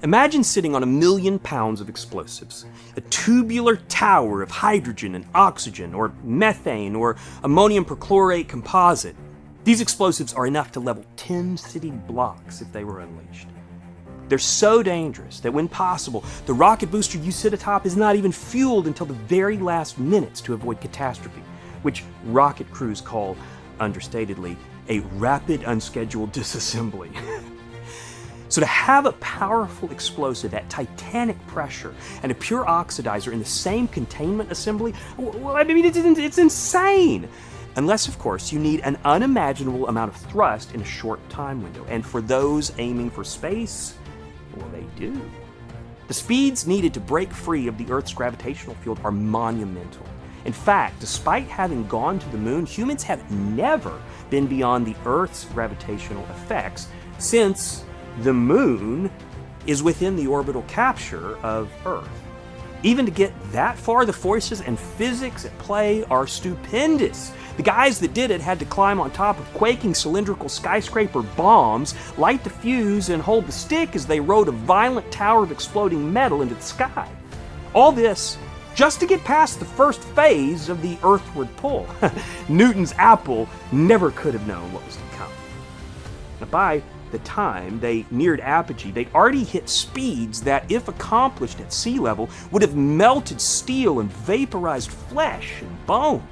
Imagine sitting on 1,000,000 pounds of explosives, a tubular tower of hydrogen and oxygen, or methane, or ammonium perchlorate composite. These explosives are enough to level 10 city blocks if they were unleashed. They're so dangerous that when possible, the rocket booster you sit atop is not even fueled until the very last minutes to avoid catastrophe, which rocket crews call, understatedly, a rapid unscheduled disassembly. So to have a powerful explosive at titanic pressure and a pure oxidizer in the same containment assembly, well, I mean, it's insane. Unless, of course, you need an unimaginable amount of thrust in a short time window. And for those aiming for space, well, they do. The speeds needed to break free of the Earth's gravitational field are monumental. In fact, despite having gone to the moon, humans have never been beyond the Earth's gravitational effects, since the moon is within the orbital capture of Earth. Even to get that far, the forces and physics at play are stupendous. The guys that did it had to climb on top of quaking cylindrical skyscraper bombs, light the fuse, and hold the stick as they rode a violent tower of exploding metal into the sky. All this just to get past the first phase of the earthward pull. Newton's apple never could have known what was to come. Now, by the time they neared apogee, they'd already hit speeds that, if accomplished at sea level, would have melted steel and vaporized flesh and bone.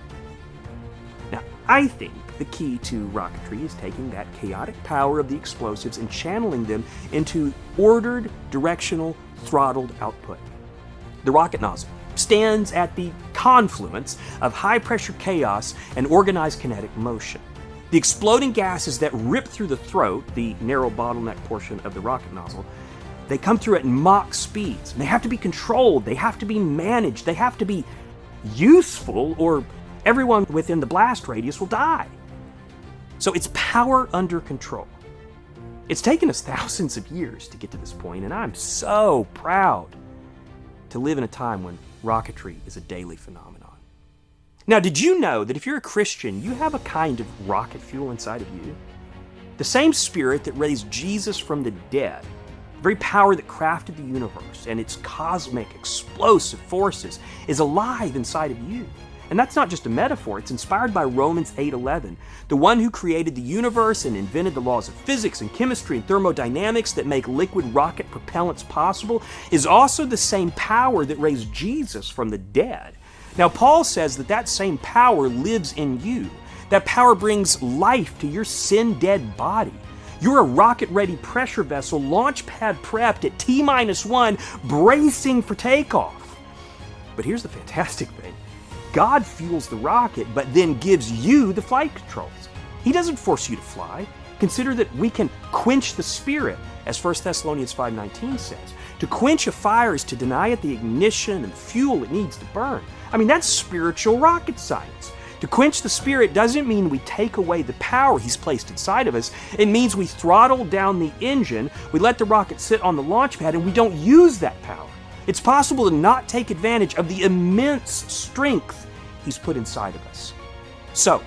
Now, I think the key to rocketry is taking that chaotic power of the explosives and channeling them into ordered, directional, throttled output. The rocket nozzle stands at the confluence of high-pressure chaos and organized kinetic motion. The exploding gases that rip through the throat, the narrow bottleneck portion of the rocket nozzle, they come through at Mach speeds. And they have to be controlled, they have to be managed, they have to be useful, or everyone within the blast radius will die. So it's power under control. It's taken us thousands of years to get to this point, and I'm so proud to live in a time when rocketry is a daily phenomenon. Now, did you know that if you're a Christian, you have a kind of rocket fuel inside of you? The same spirit that raised Jesus from the dead, the very power that crafted the universe and its cosmic, explosive forces, is alive inside of you. And that's not just a metaphor, it's inspired by Romans 8:11. The one who created the universe and invented the laws of physics and chemistry and thermodynamics that make liquid rocket propellants possible is also the same power that raised Jesus from the dead. Now, Paul says that that same power lives in you. That power brings life to your sin-dead body. You're a rocket-ready pressure vessel, launch pad prepped at T-1, bracing for takeoff. But here's the fantastic thing. God fuels the rocket, but then gives you the flight controls. He doesn't force you to fly. Consider that we can quench the spirit, as 1 Thessalonians 5:19 says. To quench a fire is to deny it the ignition and fuel it needs to burn. I mean, that's spiritual rocket science. To quench the spirit doesn't mean we take away the power he's placed inside of us. It means we throttle down the engine, we let the rocket sit on the launch pad, and we don't use that power. It's possible to not take advantage of the immense strength he's put inside of us. So,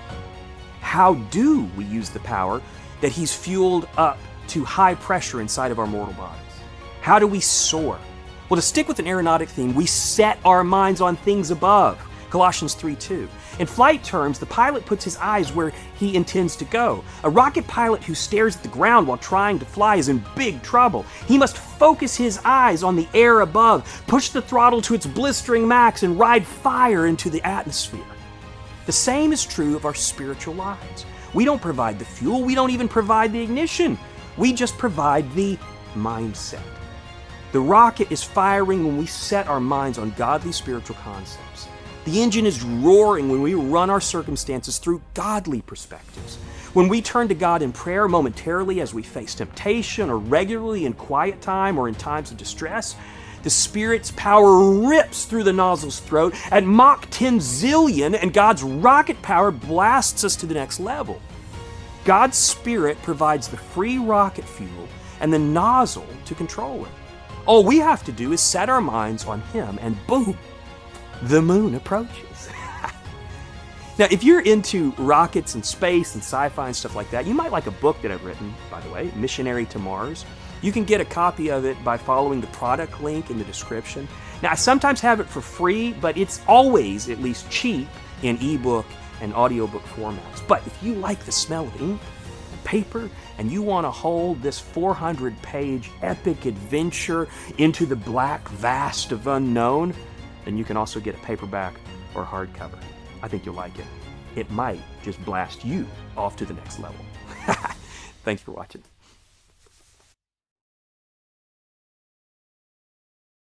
how do we use the power that he's fueled up to high pressure inside of our mortal bodies? How do we soar? Well, to stick with an aeronautic theme, we set our minds on things above. Colossians 3:2. In flight terms, the pilot puts his eyes where he intends to go. A rocket pilot who stares at the ground while trying to fly is in big trouble. He must focus his eyes on the air above, push the throttle to its blistering max, and ride fire into the atmosphere. The same is true of our spiritual lives. We don't provide the fuel, we don't even provide the ignition. We just provide the mindset. The rocket is firing when we set our minds on godly spiritual concepts. The engine is roaring when we run our circumstances through godly perspectives. When we turn to God in prayer momentarily as we face temptation, or regularly in quiet time or in times of distress, the Spirit's power rips through the nozzle's throat at Mach 10 zillion, and God's rocket power blasts us to the next level. God's Spirit provides the free rocket fuel and the nozzle to control it. All we have to do is set our minds on Him, and boom, the moon approaches. Now, if you're into rockets and space and sci-fi and stuff like that, you might like a book that I've written, by the way, Missionary to Mars. You can get a copy of it by following the product link in the description. Now, I sometimes have it for free, but it's always at least cheap in ebook and audiobook formats. But if you like the smell of ink and paper, and you want to hold this 400-page epic adventure into the black vast of unknown, then you can also get a paperback or hardcover. I think you'll like it. It might just blast you off to the next level. Thanks for watching.